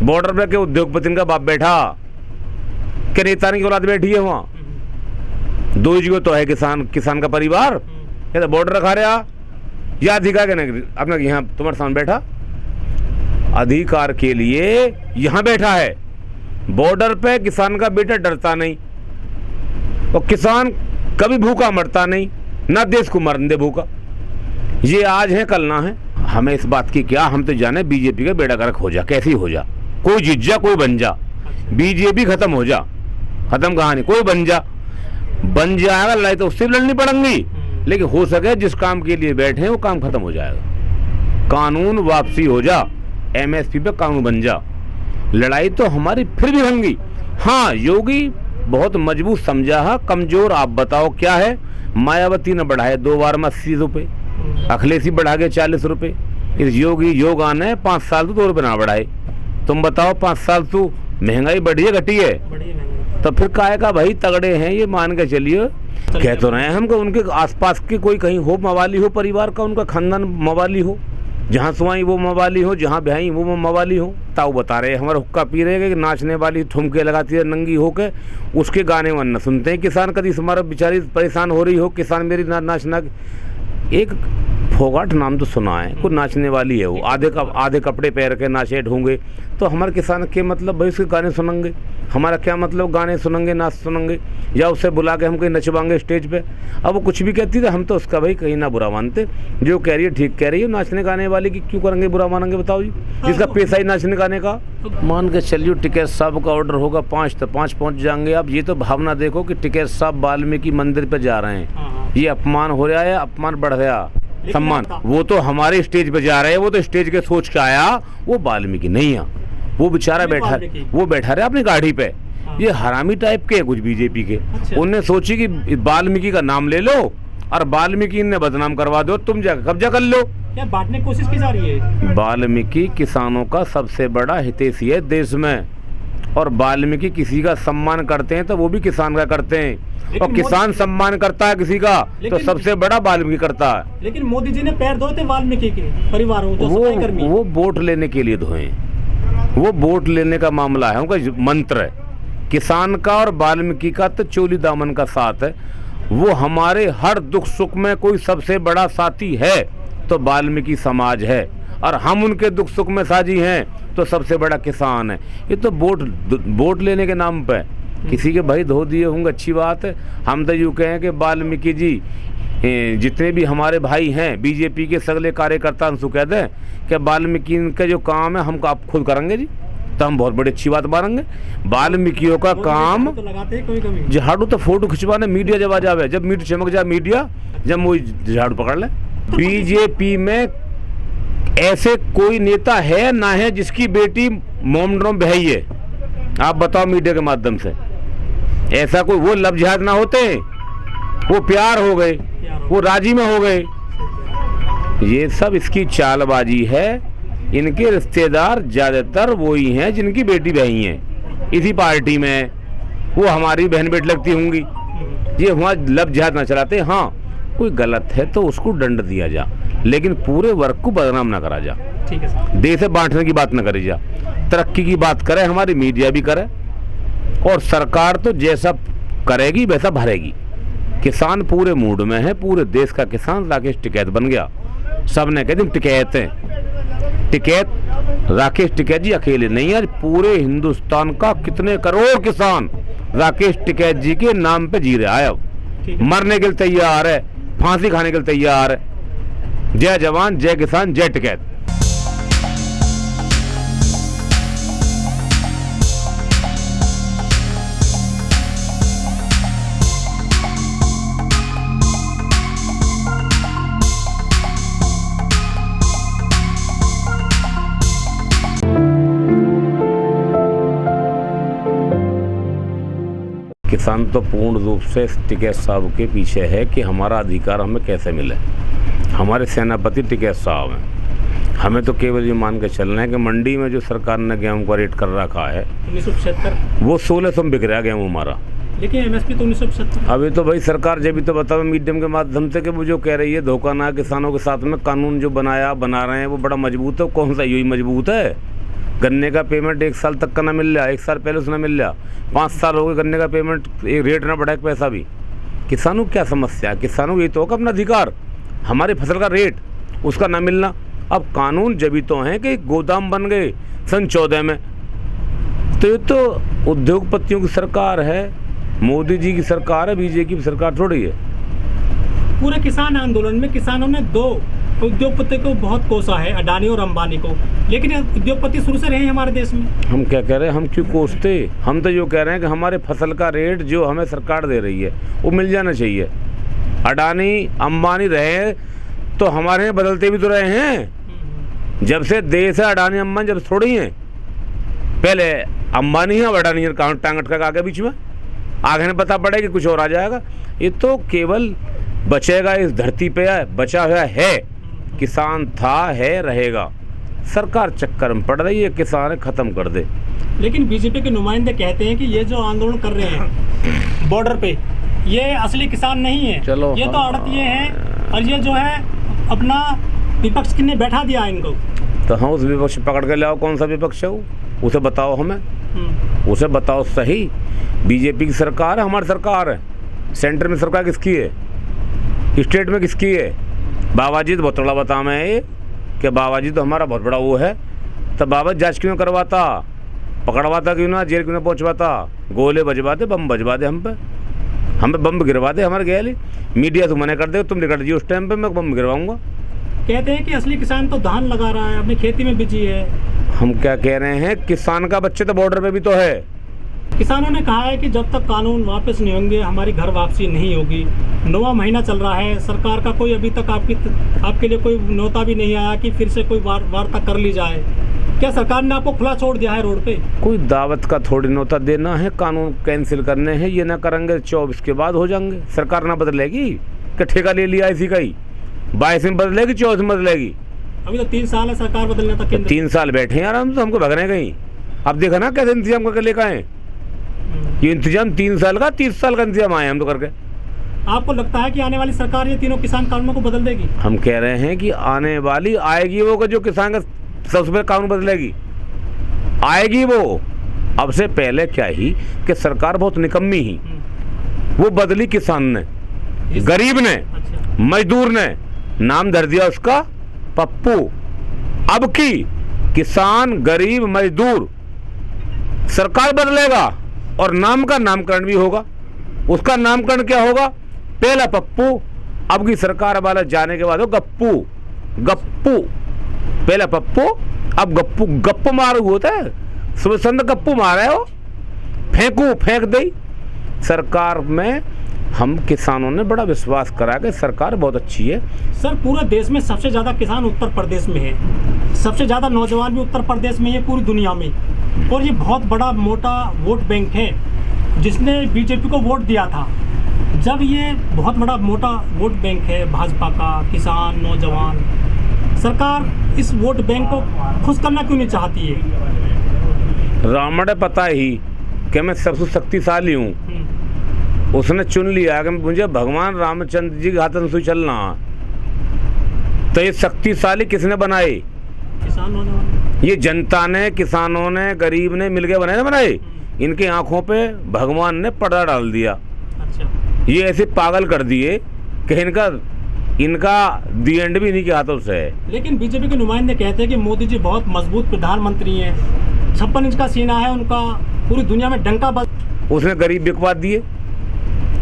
Border पे के उद्योगपति का बाप बैठा, के नेता की औलाद बैठी है वहाँ, दो जगह तो है किसान का परिवार, ये तो बॉर्डर रखा रहा या अधिकार के नहीं अपना यहाँ तुम्हारे सामने बैठा, अधिकार के लिए यहाँ बैठा है। बॉर्डर पे किसान का बेटा डरता नहीं, और किसान कभी भूखा मरता नहीं, ना देश को मरने दे भूखा। ये आज है कल ना है, हमें इस बात की क्या, हम तो जाने बीजेपी का बेड़ा गर्क हो जा, कैसी हो जा, कोई जीत जा कोई बन जा, बीजेपी खत्म हो जा, खत्म कहानी, कोई बन जाएगा, लड़ाई तो उससे लड़नी पड़ेगी, लेकिन हो सके जिस काम के लिए बैठे हैं वो काम खत्म हो जाएगा, कानून वापसी हो जा, एमएसपी पे कानून बन जा, लड़ाई तो हमारी फिर भी होंगी। हाँ, योगी बहुत मजबूत समझा है, कमजोर आप बताओ क्या है। मायावती ने बढ़ाए 2 बार में 80 रुपये, अखिलेश बढ़ा के 40 रुपये, इस योग आने 5 साल तो 2 रुपये ना बढ़ाए। तुम बताओ 5 साल तो महंगाई बढ़ी है घटी है, तो फिर काहे का भाई तगड़े हैं ये मान के चलिए। कह तो रहे हैं हम कि उनके आसपास के कोई कहीं हो मवाली हो परिवार का, उनका खानदान मवाली हो, जहाँ सुहाई वो मवाली हो, जहाँ ब्याही वो मवाली हो। ताऊ बता रहे हमारा हुक्का पी रहे कि नाचने वाली ठुमके लगाती है नंगी होके, उसके गाने वरना सुनते हैं किसान, कभी हमारा बेचारी परेशान हो रही हो, किसान मेरी नाचना। एक फोगाट नाम तो सुना है, कोई नाचने वाली है वो, आधे कपड़े पहन के नाचे ढूंढे, तो हमारे किसान के मतलब भाई उसके गाने सुनेंगे, हमारा क्या मतलब गाने सुनेंगे नाच सुनेंगे, या उसे बुला के हम कहीं नचवाएंगे स्टेज पे। अब वो कुछ भी कहती है हम तो उसका भाई कहीं ना बुरा मानते, जो कह रही है ठीक कह रही है, नाचने गाने वाली की क्यों करेंगे बुरा मानेंगे बताओ जी, जिसका पैसा ही नाचने गाने का। मान के चलिए टिकैत साहब का ऑर्डर होगा 5 तो 5 पहुँच जाएंगे। अब ये तो भावना देखो कि टिकैत साहब वाल्मीकि मंदिर पे जा रहे हैं, ये अपमान हो रहा है, अपमान बढ़ रहा, सम्मान। वो तो हमारे स्टेज पे जा रहे हैं, वो तो स्टेज के सोच के आया, वो वाल्मीकि नहीं है, वो बेचारा बैठा रहे अपनी गाड़ी पे। ये हरामी टाइप के कुछ बीजेपी के, उनने सोची कि वाल्मीकि का नाम ले लो और वाल्मीकि ने बदनाम करवा दो, तुम जाकर कब्जा कर लो। क्या बांटने की कोशिश की जा रही है? वाल्मीकि किसानों का सबसे बड़ा हितैषी है देश में, और वाल्मीकि किसी का सम्मान करते हैं तो वो भी किसान का करते हैं, और किसान सम्मान करता है किसी का तो सबसे बड़ा वाल्मीकि करता है। लेकिन मोदी जी ने पैर धोए थे वाल्मीकि के परिवारों, वो वोट लेने के लिए धोए, वो वोट लेने का मामला है, उनका मंत्र है। किसान का और वाल्मीकि का तो चोली दामन का साथ है, वो हमारे हर दुख सुख में कोई सबसे बड़ा साथी है तो वाल्मीकि समाज है, और हम उनके दुख सुख में साझी हैं तो सबसे बड़ा किसान है। ये तो वोट लेने के नाम पे किसी के भाई धो दिए होंगे, अच्छी बात है। हम तो यूँ कहें कि वाल्मीकि जी जितने भी हमारे भाई हैं बीजेपी के सगले कार्यकर्ता उनसे कह दें कि वाल्मीकि का जो काम है हम आप खुद करेंगे जी, तो हम बहुत बड़ी अच्छी बात मानेंगे। वाल्मीकियों का काम झाड़ू तो फोटो खिंचवाने मीडिया जब आ जावे, जब मीडिया चमक जाए मीडिया, जब वो झाड़ू पकड़ ले। बीजेपी में ऐसे कोई नेता है ना है जिसकी बेटी मोमड्रोम बहई है, आप बताओ मीडिया के माध्यम से। ऐसा कोई वो लब जिहाद ना होते, वो प्यार हो गए, वो राजी में हो गए। ये सब इसकी चालबाजी है। इनके रिश्तेदार ज्यादातर वो ही हैं जिनकी बेटी बहन है इसी पार्टी में, वो हमारी बहन बेटी लगती होंगी। ये वहाँ लब जिहाद ना चलाते। हाँ, कोई गलत है तो उसको दंड दिया जा, लेकिन पूरे वर्ग को बदनाम ना करा जा। ठीक है सर। देश बांटने की बात ना करी जा, तरक्की की बात करे, हमारी मीडिया भी करे, और सरकार तो जैसा करेगी वैसा भरेगी। किसान पूरे मूड में है, पूरे देश का किसान राकेश टिकैत बन गया। सब ने कहते टिकैत है, टिकैत राकेश टिकैत जी अकेले नहीं है, पूरे हिंदुस्तान का कितने करोड़ किसान राकेश टिकैत जी के नाम पे जी रहा है। अब मरने के लिए तैयार है, फांसी खाने के लिए तैयार है। जय जवान, जय किसान, जय टिकैत। किसान तो पूर्ण रूप से टिकैत साहब के पीछे है कि हमारा अधिकार हमें कैसे मिले। हमारे सेनापति टिकैत साहब हैं। हमें तो केवल ये मान के चलना है कि मंडी में जो सरकार ने गेहूं का रेट कर रखा है 1975, वो 1600 में बिक रहा गेहूँ हमारा, लेकिन एमएसपी तो 1975। अभी तो भाई सरकार जब भी तो बताओ मीडियम के माध्यम से कि वो जो कह रही है धोखा ना किसानों के साथ में, कानून जो बना रहे हैं वो बड़ा मजबूत है। कौन सा यही मजबूत है? गन्ने का पेमेंट 1 साल तक का ना मिल रहा, 1 साल पहले उसने मिल रहा, 5 साल हो गए गन्ने का पेमेंट, एक रेट ना बढ़ा, एक पैसा भी। किसानों को क्या समस्या है? किसानों को ये तो होगा अपना अधिकार, हमारी फसल का रेट उसका ना मिलना। अब कानून जब तो हैं कि गोदाम बन गए सन 14 में, तो ये तो उद्योगपतियों की सरकार है, मोदी जी की सरकार है, बीजेपी की सरकार थोड़ी है। पूरे किसान आंदोलन में किसानों ने 2 उद्योगपति को बहुत कोसा है, अडानी और अंबानी को, लेकिन उद्योगपति शुरू से रहे हैं हमारे देश में। हम क्या कह रहे हैं? हम क्यों कोसते? हम तो जो कह रहे हैं कि हमारे फसल का रेट जो हमें सरकार दे रही है वो मिल जाना चाहिए। अडानी अंबानी रहे तो हमारे यहाँ बदलते भी तो रहे हैं। जब से देश है अडानी अंबानी जब थोड़ी हैं, पहले अंबानी है, अब अडानी है, टांग अटका आगे बीच में, आगे नहीं पता पड़े कि कुछ और आ जाएगा। ये तो केवल बचेगा इस धरती पे बचा हुआ है, किसान था, है, रहेगा। सरकार चक्कर में पड़ रही है, किसान खत्म कर दे। लेकिन बीजेपी के नुमाइंदे कहते हैं कि ये जो आंदोलन कर रहे हैं बॉर्डर पे, ये असली किसान नहीं है, चलो ये तो आड़तिये हैं, और ये जो है अपना विपक्ष किसने बैठा दिया इनको। तो हाँ, उस विपक्ष पकड़ के लाओ, कौन सा विपक्ष है वो, उसे बताओ हमें, उसे बताओ सही। बीजेपी की सरकार है, हमारी सरकार है, सेंटर में सरकार किसकी है, स्टेट में किसकी है? बाबा जी तो बहुत बड़ा बता मैं ये कि बाबा जी तो हमारा बहुत बड़ा वो है, तो बाबा जांच क्यों करवाता, पकड़वाता क्यों ना, जेल क्यों ना पहुँचवाता, गोले बजवा दे, बम बजवा दे, हम पे बम गिरवा दे हमारे गैली। मीडिया तो मना कर दे, तुम निकट जी उस टाइम पे मैं बम गिरवाऊंगा। कहते हैं कि असली किसान तो धान लगा रहा है, अपनी खेती में बिजी है। हम क्या कह रहे हैं, किसान का बच्चे तो बॉर्डर पे भी तो है। किसानों ने कहा है कि जब तक कानून वापस नहीं होंगे हमारी घर वापसी नहीं होगी। 9वां महीना चल रहा है, सरकार का कोई अभी तक आपके लिए कोई न्योता भी नहीं आया कि फिर से कोई वार्ता कर ली जाए। क्या सरकार ने आपको खुला छोड़ दिया है रोड पे? कोई दावत का थोड़ी न्योता देना है, कानून कैंसिल करने हैं, ये ना करेंगे 24 के बाद हो जाएंगे। सरकार ना बदलेगी कि ठेका ले लिया इसी का ही, 22 में बदलेगी, 24 में बदलेगी। अभी तो 3 साल है सरकार बदलने तक। 3 साल बैठे यार हम तो, हमको भगने कहीं। अब देखा ना कैसे इंतजाम करके लेकर आए, ये इंतजाम 3 साल का 30 साल का इंतजाम आए हम तो करके। आपको लगता है कि आने वाली सरकार ये तीनों किसान कानूनों को बदल देगी? हम कह रहे हैं कि आने वाली आएगी वो जो किसान का सबसे पहले कानून बदलेगी, आएगी वो। अब से पहले क्या ही कि सरकार बहुत निकम्मी ही, वो बदली किसान ने, गरीब ने, मजदूर ने, नाम धर दिया उसका पप्पू। अब की किसान, गरीब, मजदूर, सरकार बदलेगा और नाम का नामकरण भी होगा। उसका नामकरण क्या होगा? पहला पप्पू, अब की सरकार वाला जाने के बाद हो गप्पू। गप्पू पहला पप्पू, अब गप्पू। गप्पू मारू होता है, सुबह संद गप्पू मारे हो, फेंकू फेंक दई। सरकार में हम किसानों ने बड़ा विश्वास करा कि सरकार बहुत अच्छी है। सर, पूरे देश में सबसे ज़्यादा किसान उत्तर प्रदेश में है, सबसे ज़्यादा नौजवान भी उत्तर प्रदेश में है पूरी दुनिया में, और ये बहुत बड़ा मोटा वोट बैंक है जिसने बीजेपी को वोट दिया था। जब ये बहुत बड़ा मोटा वोट बैंक है भाजपा का, किसान, नौजवान, सरकार इस वोट बैंक को खुश करना क्यों नहीं चाहती है? रावण पता ही कि मैं सबसे शक्तिशाली हूँ, उसने चुन लिया कि मुझे भगवान रामचंद्र जी के हाथ से चलना। तो ये शक्तिशाली किसने बनाए? किसान, नौजवान। ये जनता ने, किसानों ने, गरीब ने मिलकर बनाए ना बनाए। इनके आंखों पे भगवान ने पर्दा डाल दिया। अच्छा। ये ऐसे पागल कर दिए कि इनका दी एंड भी इन्हीं के हाथों से है। लेकिन बीजेपी के नुमाइंदे कहते हैं कि मोदी जी बहुत मजबूत प्रधानमंत्री हैं, 56 इंच का सीना है उनका, पूरी दुनिया में डंका बज। उसने गरीब बिकवा दिए।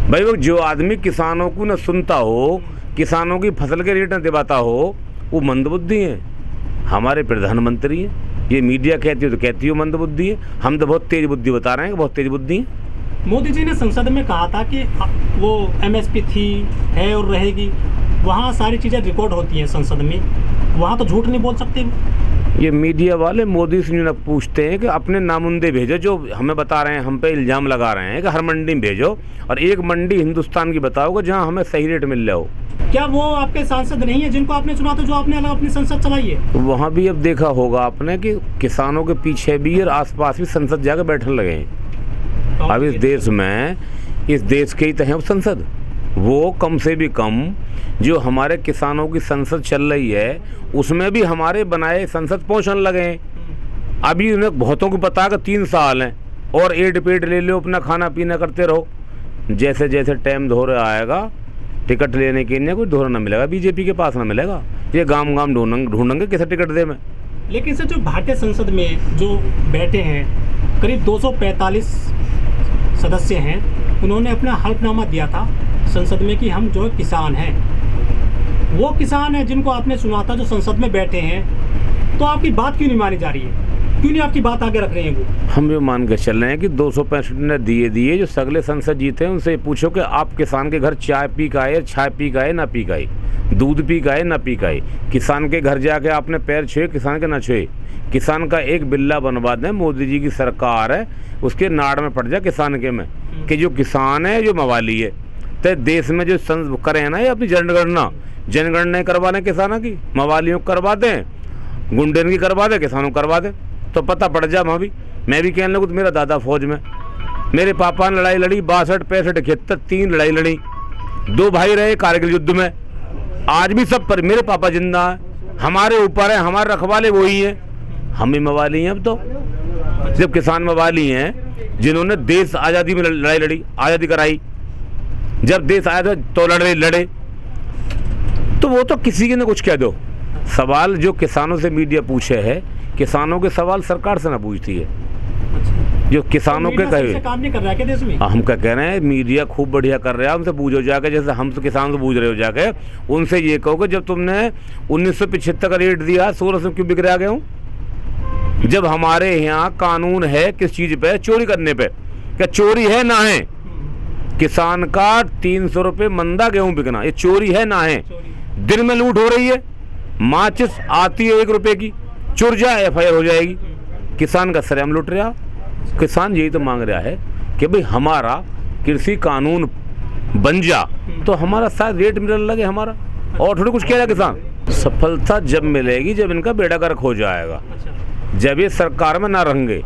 भाई वो जो आदमी किसानों को न सुनता हो, किसानों की फसल के रेट न दिवाता हो, वो मंदबुद्धि है। हमारे प्रधानमंत्री हैं, ये मीडिया कहती हो तो कहती हो मंदबुद्धि है, हम तो बहुत तेज बुद्धि बता रहे हैं कि बहुत तेज बुद्धि है। मोदी जी ने संसद में कहा था कि वो MSP थी, है और रहेगी। वहाँ सारी चीज़ें रिकॉर्ड होती हैं संसद में, वहाँ तो झूठ नहीं बोल सकते। ये मीडिया वाले मोदी से न पूछते हैं कि अपने नामुंदे भेजो, जो हमें बता रहे हैं, हम पे इल्ज़ाम लगा रहे हैं कि हर मंडी में भेजो, और एक मंडी हिंदुस्तान की बताओगे जहाँ हमें सही रेट मिल रहा हो। क्या वो आपके सांसद नहीं है जिनको आपने चुना था, जो आपने अलग अपनी संसद चलाई है? तो वहाँ भी अब देखा होगा आपने कि किसानों के पीछे भी और आसपास भी संसद जाकर बैठने लगे हैं। अब इस देश में, इस देश के ही तो है संसद, वो कम से भी कम जो हमारे किसानों की संसद चल रही है उसमें भी हमारे बनाए संसद पहुँचने लगे हैं। अभी उन्हें बहुतों को पता है कि 3 साल हैं और एड पेड ले लो, अपना खाना पीना करते रहो। जैसे जैसे टाइम धोरे आएगा टिकट लेने के लिए कोई धोरा ना मिलेगा, बीजेपी के पास ना मिलेगा। ये गांव गांव ढूंढेंगे किसे टिकट दे में। लेकिन सर जो भारतीय संसद में जो बैठे हैं करीब 245 सदस्य हैं, उन्होंने अपना हल्फनामा दिया था संसद में कि हम जो है किसान हैं। वो किसान हैं जिनको आपने सुना था जो संसद में बैठे हैं, तो आपकी बात क्यों नहीं मानी जा रही है? क्यों नहीं आपकी बात आगे रख रहे हैं वो? हम ये मान के चल रहे हैं कि 265 ने दिए जो सगले संसद जीते हैं उनसे पूछो कि आप किसान के घर चाय पी का आए, छाय पी का आए, ना पी का आए, दूध पी का आए, ना पी का आए। किसान के घर जाके आपने पैर छुए, किसान के ना छुए। किसान का एक बिल्ला बनवा दें, मोदी जी की सरकार है, उसके नाड़ में पड़ जाए किसान के में कि जो किसान है जो मवाली है। तो देश में जो करें ना ये अपनी जनगणना करवा लें, किसानों की मवालियों को करवा दें, गुंडेन की करवा दें, किसानों को करवा दें, तो पता पड़ जाए। मैं भी कहने लगूँ तो मेरा दादा फौज में, मेरे पापा ने लड़ाई लड़ी 62, 65, 71 3 लड़ाई लड़ी, 2 भाई रहे कारगिल युद्ध में। आज भी सब पर मेरे पापा जिंदा है, हमारे ऊपर है, हमारे रखवाले वही हैं, हम भी मवाली हैं। अब तो जब किसान मवाली हैं जिन्होंने देश आज़ादी में लड़ाई लड़ी, आज़ादी कराई, जब देश आया था तो लड़े, तो वो तो किसी के न कुछ कह दो। सवाल जो किसानों से मीडिया पूछे है, किसानों के सवाल सरकार से ना पूछती है। जो किसानों के कहे काम नहीं कर रहा है क्या देश में? हम क्या कह रहे हैं, मीडिया खूब बढ़िया कर रहा है। हमसे पूछो जाके, जैसे हम तो किसान से पूछ रहे हो जाके, उनसे ये कहो कि जब तुमने 1975 का रेट दिया 16 से क्यों बिगड़ा गए हूँ? जब हमारे यहाँ कानून है किस चीज पे, चोरी करने पे, क्या चोरी है ना है? किसान का 300 रुपये मंदा गेहूं बिकना, ये चोरी है ना है? दिन में लूट हो रही है, माचिस आती है 1 रुपए की, चुर जाए FIR हो जाएगी। किसान का सरेआम लूट रहा। किसान यही तो मांग रहा है कि भाई हमारा कृषि कानून बन जा तो हमारा शायद रेट मिलने लगे हमारा, और थोड़ी कुछ कह रहा है किसान। सफलता जब मिलेगी जब इनका बेड़ा गर्क हो जाएगा, जब ये सरकार में ना रहेंगे।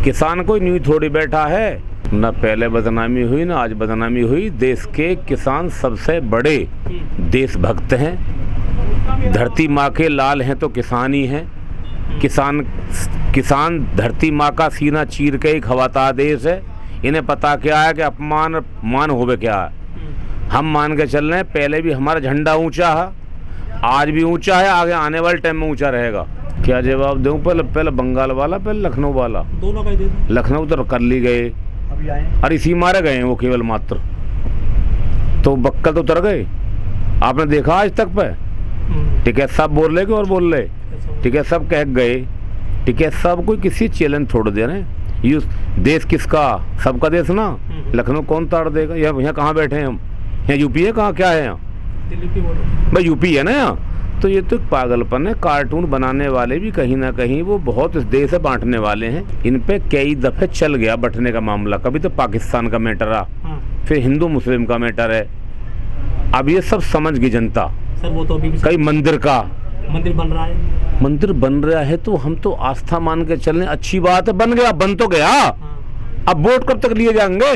किसान कोई न्यू थोड़ी बैठा है, ना पहले बदनामी हुई ना आज बदनामी हुई। देश के किसान सबसे बड़े देशभक्त हैं, धरती माँ के लाल हैं तो किसान ही हैं। किसान धरती माँ का सीना चीर के ही खवाता देश है। इन्हें पता क्या है कि अपमान मान होवे क्या है। हम मान के चल रहे हैं, पहले भी हमारा झंडा ऊंचा है, आज भी ऊंचा है, आगे आने वाले टाइम में ऊंचा रहेगा। क्या जवाब दूं? पहले बंगाल वाला, पहले लखनऊ वाला। दोनों का ही दे दो। लखनऊ तो कर ली गए, अरे इसी मारे गए हैं वो केवल मात्र, तो बक्कल तो उतर गए। आपने देखा आज तक पे टिकट सब बोल रहे और बोल रहे, टिकट सब कह गए, टिकट सब कोई किसी चैलेंज छोड़ दे रहे हैं। ये देश किसका? सबका देश ना। लखनऊ कौन ताड़ देगा? यहाँ कहाँ बैठे हैं हम? यहाँ यूपी है? कहाँ क्या है यहाँ? दिल्ली की बोलो भाई, यूपी है ना यहाँ। तो ये तो पागलपन है। कार्टून बनाने वाले भी कहीं ना कहीं वो बहुत इस देश से बांटने वाले हैं। इन पे कई दफे चल गया बंटने का मामला, कभी तो पाकिस्तान का मैटर रहा, फिर हिंदू मुस्लिम का मैटर है। अब ये सब समझ गई जनता। सर वो तो अभी भी कई मंदिर बन रहा है, मंदिर बन रहा है तो हम तो आस्था मान के चलने, अच्छी बात है, बन गया, बन तो गया। अब वोट कब तक लिए जाएंगे?